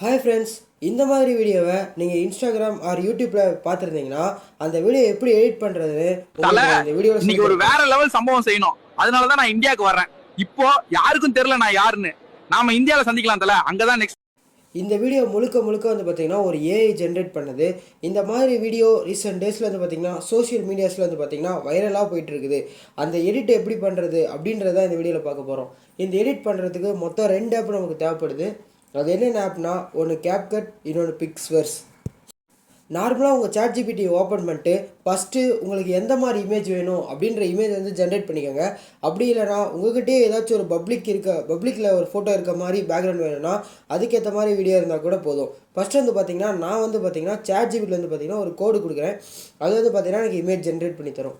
Hi friends, இந்த மாதிரி வீடியோவை நீங்கள் இன்ஸ்டாகிராம் ஆர் யூடியூப்பில் பார்த்துருந்தீங்கன்னா அந்த வீடியோ எப்படி எடிட் பண்ணுறது இந்த வீடியோவில் இன்னைக்கு ஒரு வேற லெவல் சம்பவம் செய்யணும். அதனால தான் நான் இந்தியாவுக்கு வர்றேன். இப்போ யாருக்கும் தெரியல நான் யாருன்னு. நாம இந்தியாவில் சந்திக்கலாம் தல. அங்கதான் நெக்ஸ்ட். இந்த வீடியோ முழுக்க வந்து பார்த்தீங்கன்னா ஒரு ஏஐ ஜென்ரேட் பண்ணது. இந்த மாதிரி வீடியோ ரீசெண்ட் டேஸில் வந்து பார்த்தீங்கன்னா சோஷியல் மீடியாஸில் வந்து பார்த்தீங்கன்னா வைரலாக போயிட்டு இருக்குது. அந்த எடிட் எப்படி பண்ணுறது அப்படின்றத இந்த வீடியோவில் பார்க்க போகிறோம். இந்த எடிட் பண்ணுறதுக்கு மொத்தம் 2 ஆப் நமக்கு தேவைப்படுது. அது என்னென்ன ஆப்னா, ஒன்று கேப்கட், இன்னொன்று பிக்ஸ்வர்ஸ். நார்மலாக உங்கள் ChatGPT ஓப்பன் பண்ணிட்டு ஃபஸ்ட்டு உங்களுக்கு எந்த மாதிரி இமேஜ் வேணும் அப்படின்ற இமேஜ் வந்து ஜென்ரேட் பண்ணிக்கோங்க. அப்படி இல்லைனா உங்கள்கிட்டயே ஏதாச்சும் ஒரு பப்ளிக்கில் ஒரு ஃபோட்டோ இருக்க மாதிரி பேக்ரவுண்ட் வேணும்னா அதுக்கேற்ற மாதிரி வீடியோ இருந்தால் கூட போதும். ஃபஸ்ட்டு வந்து பார்த்திங்கன்னா நான் வந்து பார்த்திங்கன்னா ChatGPT வந்து பார்த்திங்கன்னா ஒரு கோடு கொடுக்குறேன். அது வந்து பார்த்திங்கன்னா எனக்கு இமேஜ் ஜென்ரேட் பண்ணி தரும்.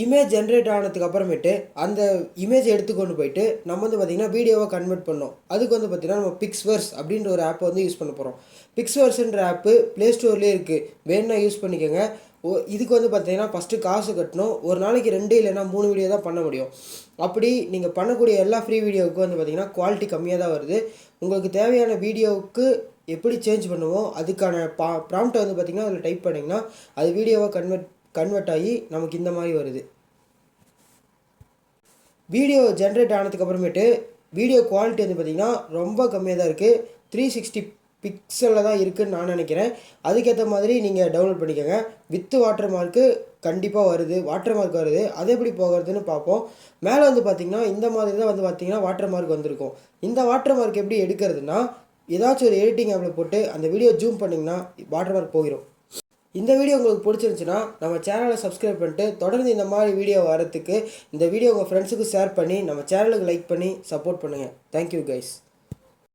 இமேஜ் ஜென்ரேட் ஆனதுக்கு அப்புறமேட்டு அந்த இமேஜ் எடுத்துக்கொண்டு போயிட்டு நம்ம வந்து பார்த்திங்கன்னா வீடியோவை கன்வெர்ட் பண்ணோம். அதுக்கு வந்து பார்த்திங்கன்னா நம்ம பிக்ஸ்வர்ஸ் அப்படின்ற ஒரு ஆப்பை வந்து யூஸ் பண்ண போகிறோம். பிக்ஸ்வர்ஸ்ன்ற ஆப்பு ப்ளே ஸ்டோர்லேயே இருக்குது, வேணுன்னா யூஸ் பண்ணிக்கோங்க. இதுக்கு வந்து பார்த்திங்கன்னா ஃபஸ்ட்டு காசு கட்டணும். ஒரு நாளைக்கு 2 இல்லைனா 3 வீடியோ தான் பண்ண முடியும். அப்படி நீங்கள் பண்ணக்கூடிய எல்லா ஃப்ரீ வீடியோவுக்கும் வந்து பார்த்திங்கன்னா குவாலிட்டி கம்மியாக தான் வருது. உங்களுக்கு தேவையான வீடியோவுக்கு எப்படி சேஞ்ச் பண்ணுவோம் அதுக்கான ப்ராம்ப்டை வந்து பார்த்திங்கன்னா அதில் டைப் பண்ணிங்கன்னா அது வீடியோவை கன்வெர்ட் ஆகி நமக்கு இந்த மாதிரி வருது. வீடியோ ஜென்ரேட் ஆனதுக்கு அப்புறமேட்டு வீடியோ குவாலிட்டி வந்து பார்த்திங்கன்னா ரொம்ப கம்மியாக தான் இருக்குது. 360 பிக்சலில் தான் இருக்குதுன்னு நான் நினைக்கிறேன். அதுக்கேற்ற மாதிரி நீங்கள் டவுன்லோட் பண்ணிக்கோங்க. வித்து வாட்டர் மார்க்கு கண்டிப்பாக வருது, வாட்டர் மார்க் வருது. அது எப்படி போகிறதுன்னு பார்ப்போம். மேலே வந்து பார்த்திங்கன்னா இந்த மாதிரி தான் வந்து பார்த்திங்கன்னா வாட்டர் மார்க் வந்திருக்கும். இந்த வாட்டர் மார்க் எப்படி எடுக்கிறதுனா, ஏதாச்சும் ஒரு எடிட்டிங் ஆப்பில் போட்டு அந்த வீடியோ ஜூம் பண்ணிங்கன்னா வாட்டர் மார்க் போயிடும். இந்த வீடியோ உங்களுக்கு பிடிச்சிருந்துச்சுன்னா நம்ம சேனலை சப்ஸ்கிரைப் பண்ணிட்டு தொடர்ந்து இந்த மாதிரி வீடியோ வரத்துக்கு இந்த வீடியோ உங்கள் ஃப்ரெண்ட்ஸுக்கு ஷேர் பண்ணி நம்ம சேனலுக்கு லைக் பண்ணி சப்போர்ட் பண்ணுங்கள். Thank you guys.